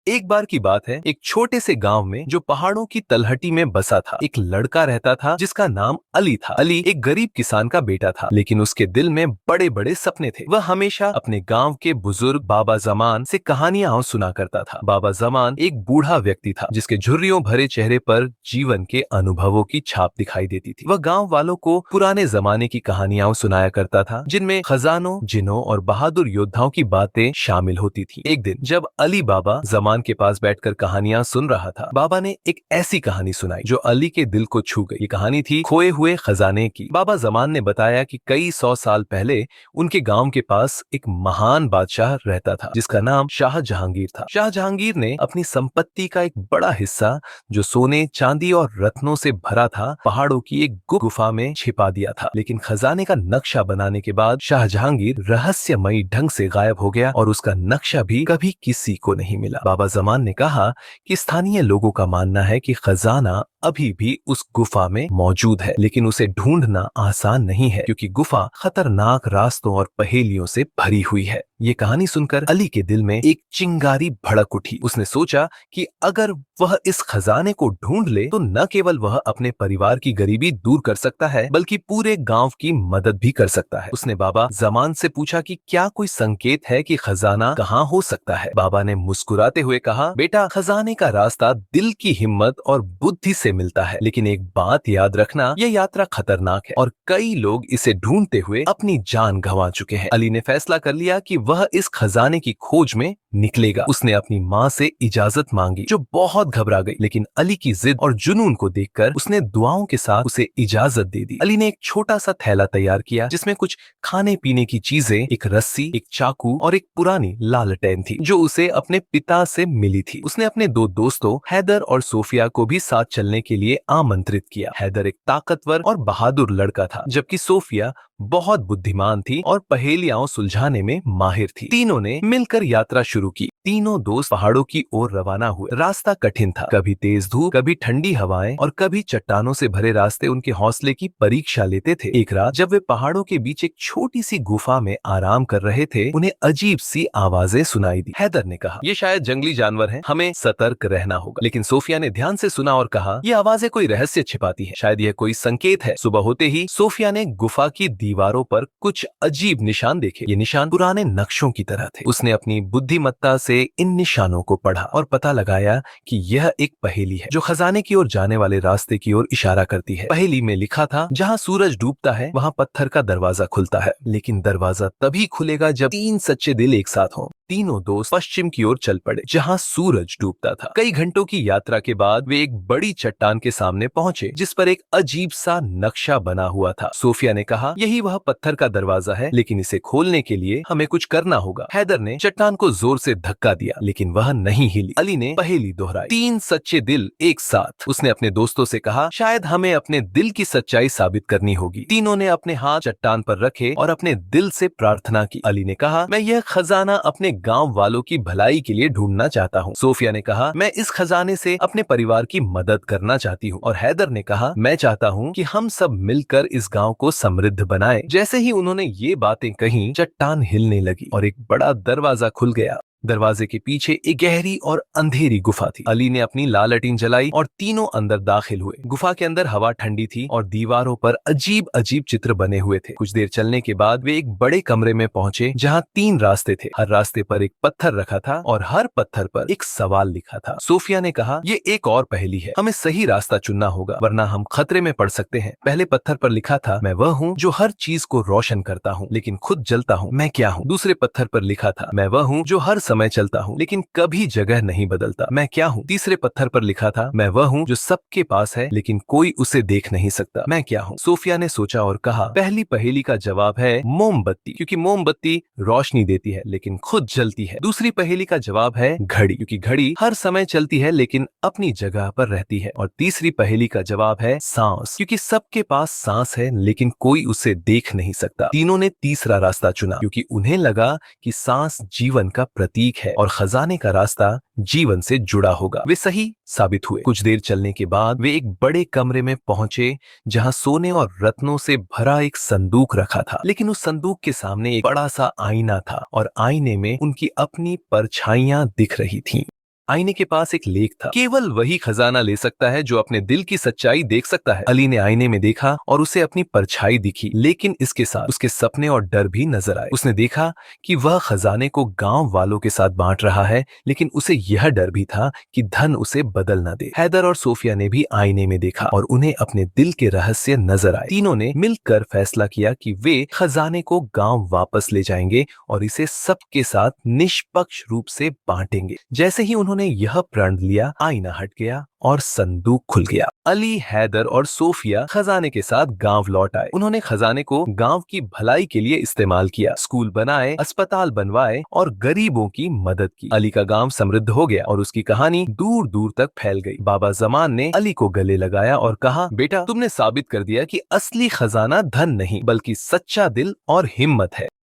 एक बार की बात है, एक छोटे से गांव में जो पहाड़ों की तलहटी में बसा था, एक लड़का रहता था जिसका नाम अली था। अली एक गरीब किसान का बेटा था, लेकिन उसके दिल में बड़े बड़े सपने थे। वह हमेशा अपने गांव के बुजुर्ग बाबा जमान से कहानियां सुना करता था। बाबा जमान एक बूढ़ा व्यक्ति था जिसके झुर्रियों भरे चेहरे पर जीवन के अनुभवों की छाप दिखाई देती थी। वह गाँव वालों को पुराने जमाने की कहानियां सुनाया करता था, जिनमें खजानों, जिनों और बहादुर योद्धाओं की बातें शामिल होती थी। एक दिन जब अली बाबा जमान के पास बैठकर कहानियां सुन रहा था, बाबा ने एक ऐसी कहानी सुनाई जो अली के दिल को छू गई। ये कहानी थी खोए हुए खजाने की। बाबा जमान ने बताया कि कई 100 साल पहले उनके गांव के पास एक महान बादशाह रहता था जिसका नाम शाह जहांगीर था। शाह जहांगीर ने अपनी संपत्ति का एक बड़ा हिस्सा जो सोने, चांदी और रत्नों से भरा था, पहाड़ों की एक गुफा में छिपा दिया था। लेकिन खजाने का नक्शा बनाने के बाद शाह जहांगीर रहस्यमयी ढंग से गायब हो गया और उसका नक्शा भी कभी किसी को नहीं मिला। बाबा जमान ने कहा कि स्थानीय लोगों का मानना है कि खजाना अभी भी उस गुफा में मौजूद है, लेकिन उसे ढूंढना आसान नहीं है क्योंकि गुफा खतरनाक रास्तों और पहेलियों से भरी हुई है। ये कहानी सुनकर अली के दिल में एक चिंगारी भड़क उठी। उसने सोचा कि अगर वह इस खजाने को ढूंढ ले तो न केवल वह अपने परिवार की गरीबी दूर कर सकता है बल्कि पूरे गांव की मदद भी कर सकता है। उसने बाबा जमान से पूछा कि क्या कोई संकेत है कि खजाना कहाँ हो सकता है। बाबा ने मुस्कुराते हुए कहा, बेटा, खजाने का रास्ता दिल की हिम्मत और बुद्धि से मिलता है, लेकिन एक बात याद रखना, यह यात्रा खतरनाक है और कई लोग इसे ढूंढते हुए अपनी जान गंवा चुके हैं। अली ने फैसला कर लिया कि वह इस खजाने की खोज में निकलेगा। उसने अपनी माँ से इजाजत मांगी जो बहुत घबरा गई, लेकिन अली की जिद और जुनून को देखकर उसने दुआओं के साथ उसे इजाजत दे दी। अली ने एक छोटा सा थैला तैयार किया जिसमें कुछ खाने पीने की चीजें, एक रस्सी, एक चाकू और एक पुरानी लालटेन थी जो उसे अपने पिता से मिली थी। उसने अपने दो दोस्तों हैदर और सोफिया को भी साथ चलने के लिए आमंत्रित किया। हैदर एक ताकतवर और बहादुर लड़का था, जबकि सोफिया बहुत बुद्धिमान थी और पहेलियां सुलझाने में माहिर थी। तीनों ने मिलकर यात्रा शुरू की। तीनों दोस्त पहाड़ों की ओर रवाना हुए। रास्ता कठिन था, कभी तेज धूप, कभी ठंडी हवाएं और कभी चट्टानों से भरे रास्ते उनके हौसले की परीक्षा लेते थे। एक रात जब वे पहाड़ों के बीच एक छोटी सी गुफा में आराम कर रहे थे, उन्हें अजीब सी आवाजें सुनाई दी। हैदर ने कहा, ये शायद जंगली जानवर हैं, हमें सतर्क रहना होगा। लेकिन सोफिया ने ध्यान से सुना और कहा, ये आवाजें कोई रहस्य छिपाती है, शायद यह कोई संकेत है। सुबह होते ही सोफिया ने गुफा की दीवारों पर कुछ अजीब निशान देखे। ये निशान पुराने नक्शों की तरह थे। उसने अपनी बुद्धिमत्ता से इन निशानों को पढ़ा और पता लगाया कि यह एक पहेली है जो खजाने की ओर जाने वाले रास्ते की ओर इशारा करती है। पहेली में लिखा था, जहाँ सूरज डूबता है वहाँ पत्थर का दरवाजा खुलता है, लेकिन दरवाजा तभी खुलेगा जब तीन सच्चे दिल एक साथ हों। तीनों दोस्त पश्चिम की ओर चल पड़े जहां सूरज डूबता था। कई घंटों की यात्रा के बाद वे एक बड़ी चट्टान के सामने पहुंचे जिस पर एक अजीब सा नक्शा बना हुआ था। सोफिया ने कहा, यही वह पत्थर का दरवाजा है, लेकिन इसे खोलने के लिए हमें कुछ करना होगा। हैदर ने चट्टान को जोर से धक्का दिया, लेकिन वह नहीं हिली। अली ने पहेली दोहराई, तीन सच्चे दिल एक साथ। उसने अपने दोस्तों से कहा, शायद हमें अपने दिल की सच्चाई साबित करनी होगी। तीनों ने अपने हाथ चट्टान पर रखे और अपने दिल से प्रार्थना की। अली ने कहा, मैं यह खजाना अपने गांव वालों की भलाई के लिए ढूंढना चाहता हूँ। सोफिया ने कहा, मैं इस खजाने से अपने परिवार की मदद करना चाहती हूँ। और हैदर ने कहा, मैं चाहता हूँ कि हम सब मिलकर इस गांव को समृद्ध बनाएं। जैसे ही उन्होंने ये बातें कहीं, चट्टान हिलने लगी और एक बड़ा दरवाजा खुल गया। दरवाजे के पीछे एक गहरी और अंधेरी गुफा थी। अली ने अपनी लालटेन जलाई और तीनों अंदर दाखिल हुए। गुफा के अंदर हवा ठंडी थी और दीवारों पर अजीब अजीब चित्र बने हुए थे। कुछ देर चलने के बाद वे एक बड़े कमरे में पहुंचे जहां तीन रास्ते थे। हर रास्ते पर एक पत्थर रखा था और हर पत्थर पर एक सवाल लिखा था। सोफिया ने कहा, ये एक और पहेली है, हमें सही रास्ता चुनना होगा वरना हम खतरे में पड़ सकते हैं। पहले पत्थर पर लिखा था, मैं वह हूँ जो हर चीज को रोशन करता हूँ लेकिन खुद जलता हूँ, मैं क्या हूँ। दूसरे पत्थर पर लिखा था, मैं वह हूँ जो हर समय चलता हूँ लेकिन कभी जगह नहीं बदलता, मैं क्या हूँ। तीसरे पत्थर पर लिखा था, मैं वह हूँ जो सबके पास है लेकिन कोई उसे देख नहीं सकता, मैं क्या हूँ। सोफिया ने सोचा और कहा, पहली पहेली का जवाब है मोमबत्ती, क्योंकि मोमबत्ती रोशनी देती है लेकिन खुद जलती है। दूसरी पहेली का जवाब है घड़ी, क्योंकि घड़ी हर समय चलती है लेकिन अपनी जगह पर रहती है। और तीसरी पहेली का जवाब है सांस, क्योंकि सबके पास सांस है लेकिन कोई उसे देख नहीं सकता। तीनों ने तीसरा रास्ता चुना क्योंकि उन्हें लगा कि सांस जीवन का प्रतीक है और खजाने का रास्ता जीवन से जुड़ा होगा। वे सही साबित हुए। कुछ देर चलने के बाद वे एक बड़े कमरे में पहुंचे जहां सोने और रत्नों से भरा एक संदूक रखा था, लेकिन उस संदूक के सामने एक बड़ा सा आईना था और आईने में उनकी अपनी परछाइयां दिख रही थीं। आईने के पास एक लेख था, केवल वही खजाना ले सकता है जो अपने दिल की सच्चाई देख सकता है। अली ने आईने में देखा और उसे अपनी परछाई दिखी, लेकिन इसके साथ उसके सपने और डर भी नजर आए। उसने देखा कि वह खजाने को गांव वालों के साथ बांट रहा है, लेकिन उसे यह डर भी था कि धन उसे बदल न दे। हैदर और सोफिया ने भी आईने में देखा और उन्हें अपने दिल के रहस्य नजर आए। तीनों ने मिलकर फैसला किया कि वे खजाने को गांव वापस ले जाएंगे और इसे सबके साथ निष्पक्ष रूप से बांटेंगे। जैसे ही उन्होंने यह प्रण लिया, आईना हट गया और संदूक खुल गया। अली, हैदर और सोफिया खजाने के साथ गांव लौट आए। उन्होंने खजाने को गांव की भलाई के लिए इस्तेमाल किया, स्कूल बनाए, अस्पताल बनवाए और गरीबों की मदद की। अली का गांव समृद्ध हो गया और उसकी कहानी दूर दूर तक फैल गई। बाबा जमान ने अली को गले लगाया और कहा, बेटा, तुमने साबित कर दिया कि असली खजाना धन नहीं बल्कि सच्चा दिल और हिम्मत है।